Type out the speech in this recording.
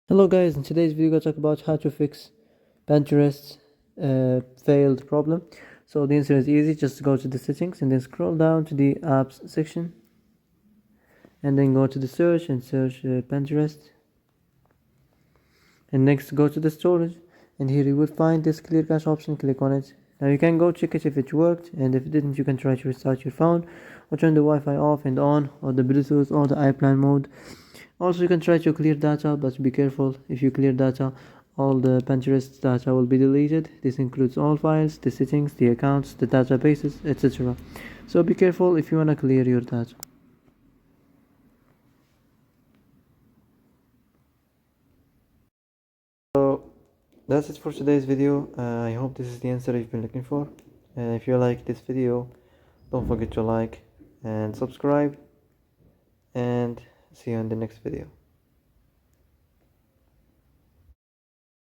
Hello guys, in today's video we're going to talk about how to fix Pinterest failed problem. So the answer is easy, just go to the settings and then scroll down to the apps section and then go to the search and search Pinterest, and next go to the storage, and here you will find this clear cache option. Click on it. Now you can go check it if it worked, and if it didn't you can try to restart your phone or turn the Wi-Fi off and on, or the Bluetooth or the airplane mode. Also, you can try to clear data, but be careful. If you clear data, all the Pinterest data will be deleted. This includes all files, the settings, the accounts, the databases, etc. So be careful if you want to clear your data. So that's it for today's video. I hope this is the answer you've been looking for. If you like this video, don't forget to like and subscribe, and see you in the next video.